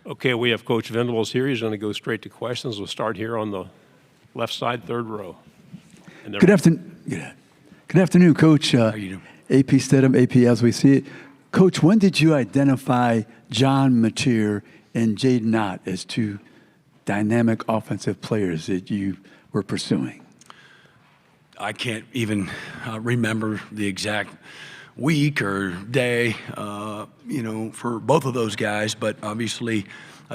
Okay, we have Coach Venables here. He's going to go straight to questions. We'll start here on the left side, third row. Good afternoon, Coach. How are you doing? AP Stedham, AP as we see it. Coach, when did you identify John Mateer and Jaden Knott as two dynamic offensive players that you were pursuing? I can't even remember the exact week or day, for both of those guys. But obviously,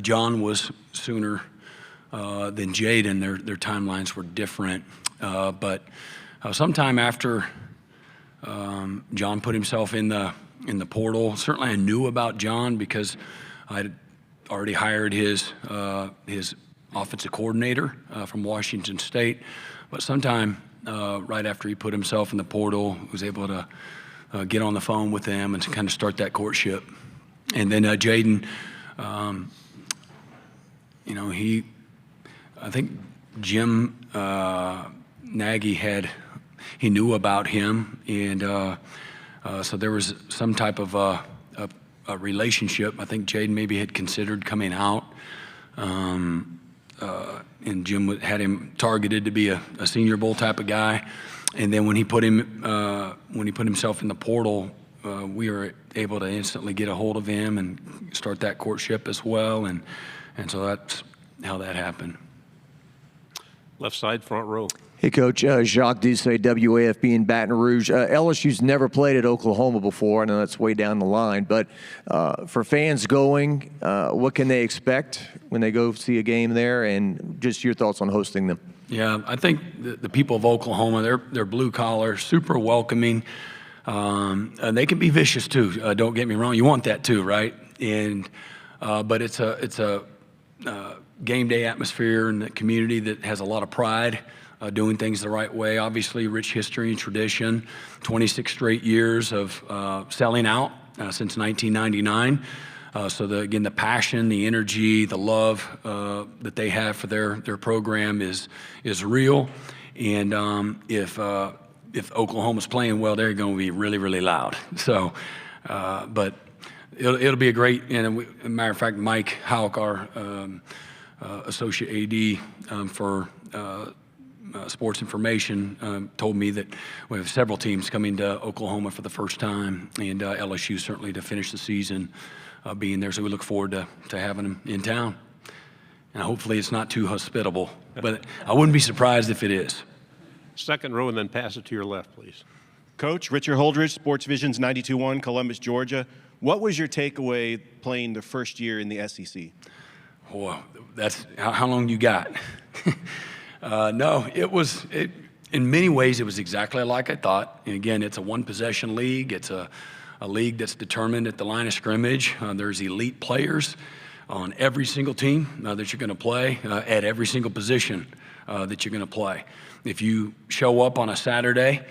John was sooner than Jaden. Their timelines were different. But sometime after John put himself in the portal, certainly I knew about John because I'd already hired his offensive coordinator from Washington State. But sometime right after he put himself in the portal, was able to get on the phone with them and to kind of start that courtship. And then Jaden, I think Jim Nagy he knew about him, and so there was some type of a relationship. I think Jaden maybe had considered coming out, and Jim had him targeted to be a Senior Bowl type of guy. And then when he put himself in the portal, we were able to instantly get a hold of him and start that courtship as well, and so that's how that happened. Left side, front row. Hey, Coach. Jacques Doucet, WAFB in Baton Rouge. LSU's never played at Oklahoma before. I know that's way down the line. But for fans going, what can they expect when they go see a game there? And just your thoughts on hosting them. Yeah, I think the people of Oklahoma, they're blue collar, super welcoming. And they can be vicious too. Don't get me wrong. You want that too, right? And but it's a game day atmosphere in the community that has a lot of pride. Doing things the right way. Obviously, rich history and tradition. 26 straight years of selling out since 1999. So again, the passion, the energy, the love that they have for their program is real. And if Oklahoma's playing well, they're going to be really, really loud. So, but it'll be a great. And as a matter of fact, Mike Hauk, our associate AD for sports information, told me that we have several teams coming to Oklahoma for the first time, and LSU certainly to finish the season being there. So we look forward to having them in town. And hopefully it's not too hospitable, but I wouldn't be surprised if it is. Second row, and then pass it to your left, please. Coach, Richard Holdridge, Sports Vision's 92.1, Columbus, Georgia. What was your takeaway playing the first year in the SEC? Oh, that's how long you got? No, in many ways, it was exactly like I thought. And again, it's a one-possession league. It's a league that's determined at the line of scrimmage. There's elite players on every single team that you're going to play at every single position that you're going to play. If you show up on a Saturday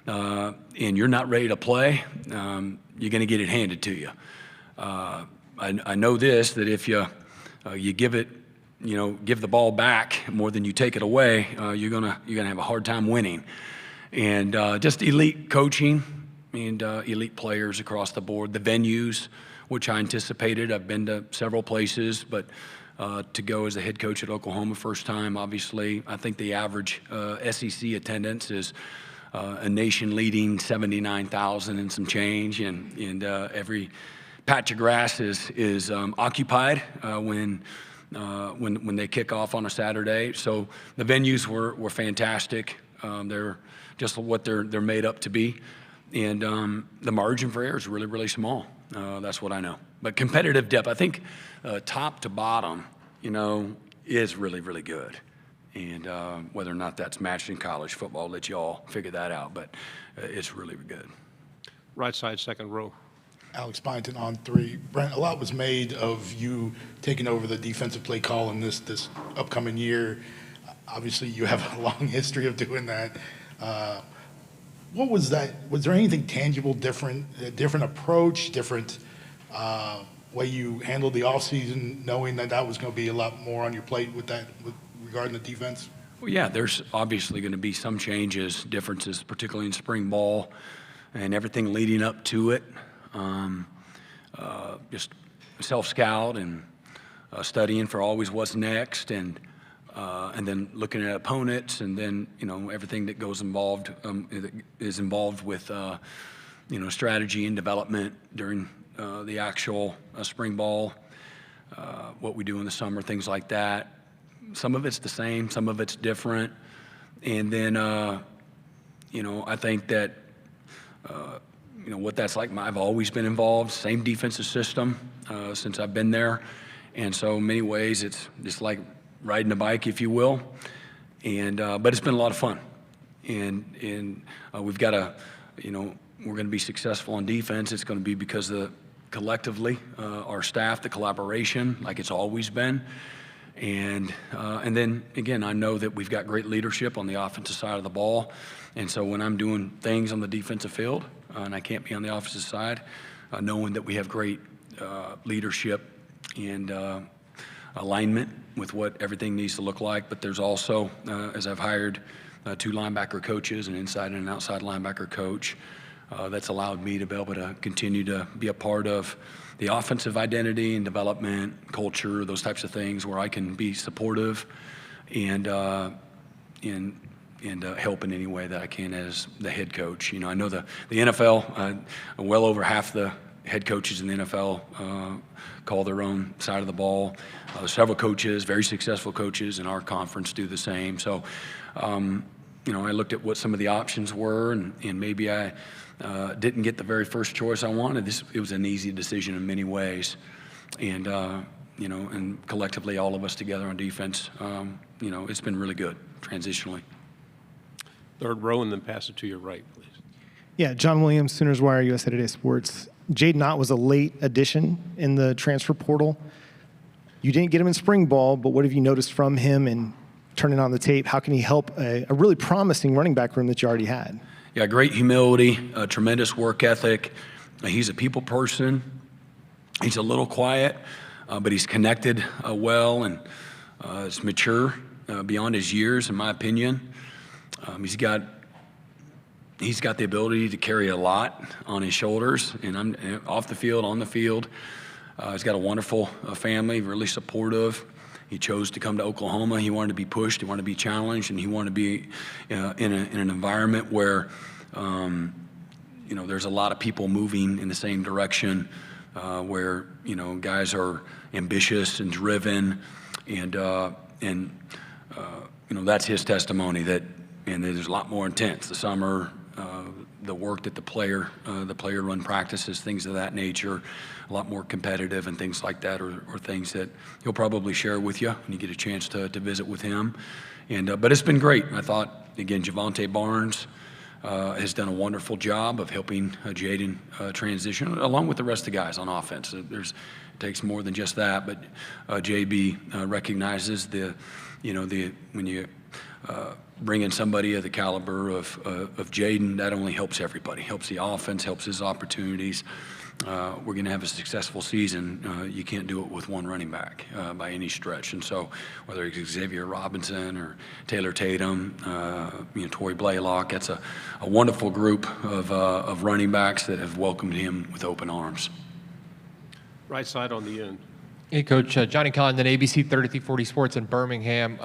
and you're not ready to play, you're going to get it handed to you. I know this, that if you give it, give the ball back more than you take it away, you're gonna have a hard time winning. And just elite coaching and elite players across the board. The venues, which I anticipated. I've been to several places, but to go as a head coach at Oklahoma first time, obviously, I think the average SEC attendance is a nation-leading 79,000 and some change, and every patch of grass is occupied when they kick off on a Saturday. So the venues were fantastic. They're just what they're made up to be. And the margin for error is really, really small. That's what I know. But competitive depth, I think top to bottom, is really, really good. And whether or not that's matched in college football, I'll let you all figure that out. But it's really good. Right side, second row. Alex Byington on three. Brent, a lot was made of you taking over the defensive play call in this upcoming year. Obviously, you have a long history of doing that. What was that? Was there anything tangible, different approach, different way you handled the offseason, knowing that was going to be a lot more on your plate with regarding the defense? Well, yeah, there's obviously going to be some changes, differences, particularly in spring ball and everything leading up to it. Just self-scout and studying for always what's next, and then looking at opponents, and then everything that is involved with strategy and development during the actual spring ball, what we do in the summer, things like that. Some of it's the same, some of it's different, and then I think that what that's like. I've always been involved, same defensive system since I've been there, and so in many ways it's just like riding a bike, if you will, and but it's been a lot of fun, and we've got we're going to be successful on defense. It's going to be because collectively our staff, the collaboration, like it's always been. And then again, I know that we've got great leadership on the offensive side of the ball, and so when I'm doing things on the defensive field and I can't be on the offensive side, knowing that we have great leadership and alignment with what everything needs to look like. But there's also, as I've hired 2 linebacker coaches, an inside and an outside linebacker coach, that's allowed me to be able to continue to be a part of the offensive identity and development, culture, those types of things, where I can be supportive and help in any way that I can as the head coach. I know the NFL, well over half the head coaches in the NFL call their own side of the ball. Several coaches, very successful coaches in our conference, do the same. So, I looked at what some of the options were, and maybe I didn't get the very first choice I wanted. It was an easy decision in many ways, and and collectively, all of us together on defense, it's been really good transitionally. Third row, and then pass it to your right, please. Yeah, John Williams, Sooners Wire, USA Today Sports. Jaden Knott was a late addition in the transfer portal. You didn't get him in spring ball, but what have you noticed from him, and turning on the tape, how can he help a really promising running back room that you already had? Yeah, great humility, tremendous work ethic. He's a people person. He's a little quiet, but he's connected well, and is mature beyond his years, in my opinion. He's got the ability to carry a lot on his shoulders, and I'm off the field, on the field. He's got a wonderful family, really supportive. He chose to come to Oklahoma. He wanted to be pushed. He wanted to be challenged, and he wanted to be in an environment where, there's a lot of people moving in the same direction, where guys are ambitious and driven, and that's his testimony. And there's a lot more intense. The summer, the work that the player run practices, things of that nature, a lot more competitive and things like that, or things that he'll probably share with you when you get a chance to visit with him. And but it's been great. I thought, again, Javonte Barnes has done a wonderful job of helping Jaden transition, along with the rest of the guys on offense. It takes more than just that, but JB recognizes when you bring in somebody of the caliber of Jaden, that only helps everybody, helps the offense, helps his opportunities. We're going to have a successful season. You can't do it with one running back by any stretch. And so whether it's Xavier Robinson or Taylor Tatum, Torrey Blaylock, that's a wonderful group of running backs that have welcomed him with open arms. Right side on the end. Hey, Coach. Johnny Condon, ABC 3340 Sports in Birmingham.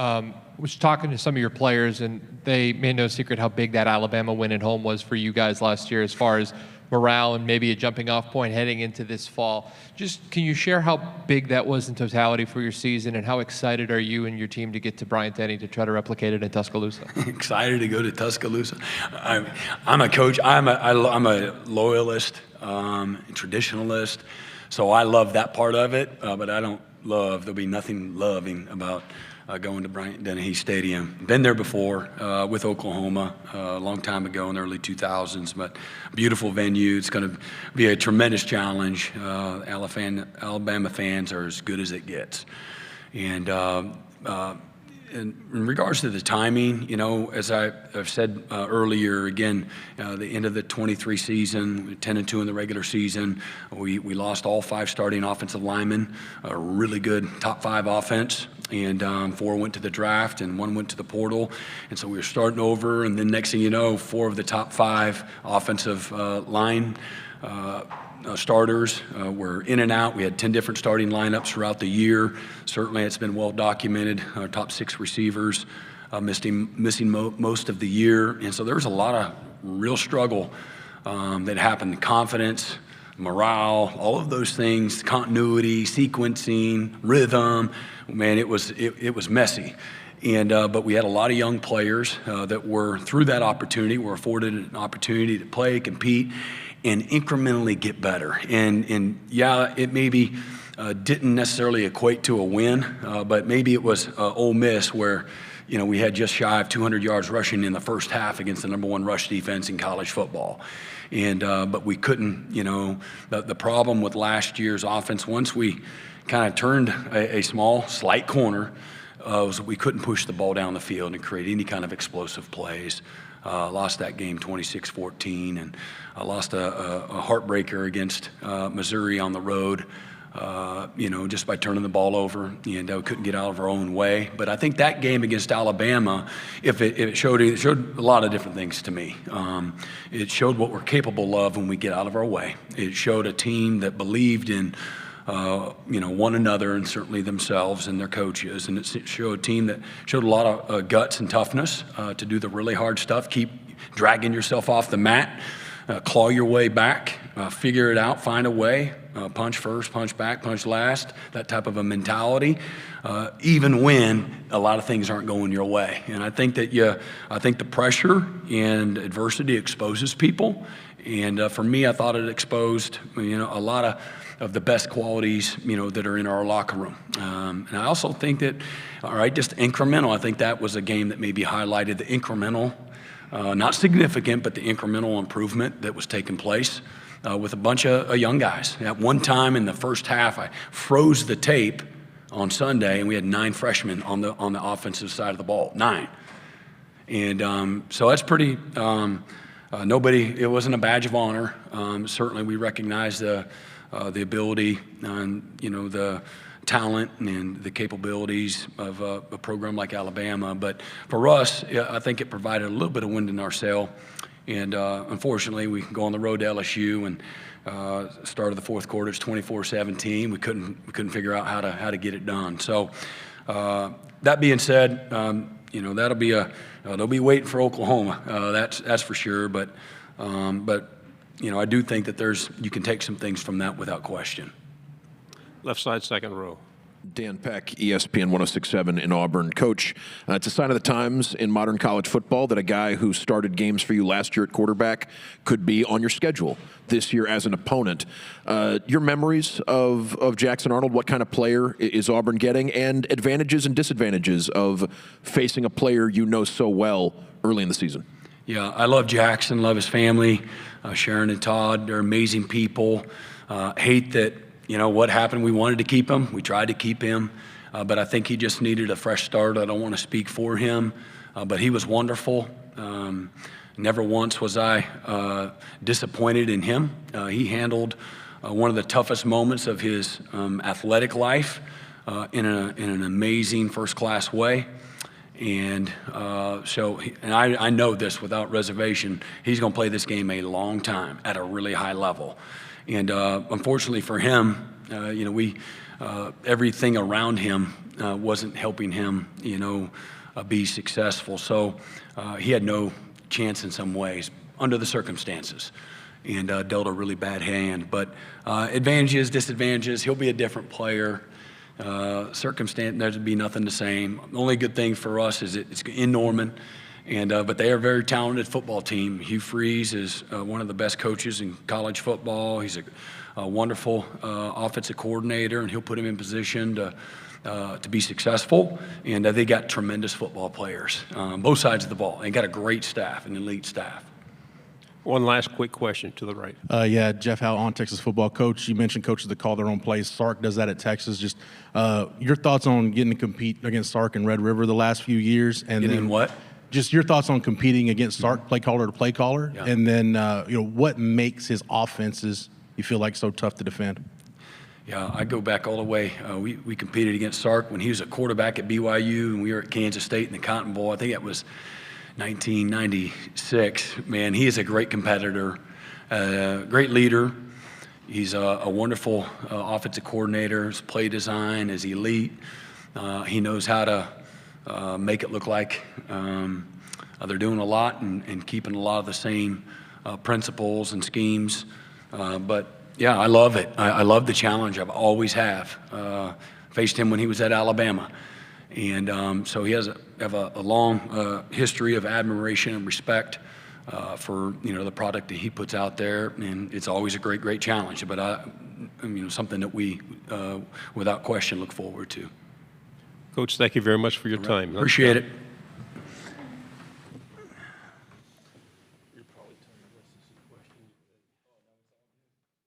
Was talking to some of your players, and they made no secret how big that Alabama win at home was for you guys last year as far as morale and maybe a jumping-off point heading into this fall. Just can you share how big that was in totality for your season, and how excited are you and your team to get to Bryant-Denny to try to replicate it in Tuscaloosa? Excited to go to Tuscaloosa. I'm a coach. I'm a loyalist, traditionalist. So I love that part of it, but there'll be nothing loving about going to Bryant-Denny Stadium. Been there before with Oklahoma a long time ago in the early 2000s, but beautiful venue. It's going to be a tremendous challenge. Alabama fans are as good as it gets. And in regards to the timing, as I've said earlier, again, the end of the 23 season, 10-2 in the regular season, we lost all 5 starting offensive linemen, a really good top 5 offense, and 4 went to the draft and 1 went to the portal. And so we were starting over, and then next thing you know, 4 of the top 5 offensive line starters were in and out. We had 10 different starting lineups throughout the year. Certainly, it's been well documented. Our top 6 receivers missing most of the year. And so there was a lot of real struggle that happened. Confidence, morale, all of those things, continuity, sequencing, rhythm. Man, it was messy. And but we had a lot of young players that were, through that opportunity, were afforded an opportunity to play, compete, and incrementally get better. And yeah, it maybe didn't necessarily equate to a win, but maybe it was Ole Miss where, you know, we had just shy of 200 yards rushing in the first half against the #1 rush defense in college football. And but we couldn't, you know, the problem with last year's offense, once we kind of turned a small, slight corner, was we couldn't push the ball down the field and create any kind of explosive plays. Lost that game 26-14, and lost a heartbreaker against Missouri on the road, you know, just by turning the ball over, and we couldn't get out of our own way. But I think that game against Alabama, if it showed a lot of different things to me. It showed what we're capable of when we get out of our way. It showed a team that believed in you know, one another and certainly themselves and their coaches. And it showed a team that showed a lot of guts and toughness to do the really hard stuff, keep dragging yourself off the mat, claw your way back, figure it out, find a way, punch first, punch back, punch last, that type of a mentality, even when a lot of things aren't going your way. And I think that I think the pressure and adversity exposes people. And for me, I thought it exposed, you know, a lot of the best qualities, you know, that are in our locker room. And I also think that, all right, just incremental. I think that was a game that maybe highlighted the incremental, not significant, but the incremental improvement that was taking place with a bunch of young guys. At one time in the first half, I froze the tape on Sunday, and we had 9 freshmen on the offensive side of the ball, 9. And so that's pretty. It wasn't a badge of honor. Certainly, we recognize the ability and, you know, the talent and the capabilities of a program like Alabama. But for us, I think it provided a little bit of wind in our sail. And unfortunately, we go on the road to LSU, and start of the fourth quarter, it's 24-17. We couldn't figure out how to get it done. So that being said, you know, they'll be waiting for Oklahoma. That's for sure. But you know, I do think that you can take some things from that without question. Left side, second row. Dan Peck, ESPN 106.7 in Auburn. Coach, it's a sign of the times in modern college football that a guy who started games for you last year at quarterback could be on your schedule this year as an opponent. Your memories of Jackson Arnold, what kind of player is Auburn getting, and advantages and disadvantages of facing a player you know so well early in the season? Yeah, I love Jackson, love his family. Sharon and Todd, they're amazing people. Hate that, you know, what happened. We wanted to keep him. We tried to keep him. But I think he just needed a fresh start. I don't want to speak for him. But he was wonderful. Never once was I disappointed in him. He handled one of the toughest moments of his athletic life in an amazing first-class way. And I know this without reservation. He's going to play this game a long time at a really high level. And unfortunately for him, you know, everything around him wasn't helping him, you know, be successful. So he had no chance in some ways under the circumstances, and dealt a really bad hand. But advantages, disadvantages, he'll be a different player. Circumstance, there'd be nothing the same. The only good thing for us is it's in Norman, and but they are a very talented football team. Hugh Freeze is one of the best coaches in college football. He's a wonderful offensive coordinator, and he'll put him in position to be successful. And they got tremendous football players, both sides of the ball. They got a great staff, an elite staff. One last quick question to the right. Yeah, Jeff Howe on Texas football. Coach, you mentioned coaches that call their own plays. Sark does that at Texas. Just your thoughts on getting to compete against Sark and Red River the last few years. And getting then what? Just your thoughts on competing against Sark, play caller to play caller. Yeah. And then, you know, what makes his offenses, you feel like, so tough to defend? Yeah, I go back all the way. We competed against Sark when he was a quarterback at BYU, and we were at Kansas State in the Cotton Bowl. I think that was 1996. Man, he is a great competitor, great leader. He's a wonderful offensive coordinator. His play design is elite. He knows how to make it look like they're doing a lot and keeping a lot of the same principles and schemes. But yeah, I love it. I love the challenge. I've always have. Faced him when he was at Alabama. And so he has a long history of admiration and respect for the product that he puts out there, and it's always a great challenge. But something that we, without question, look forward to. Coach, thank you very much for your time. Appreciate it.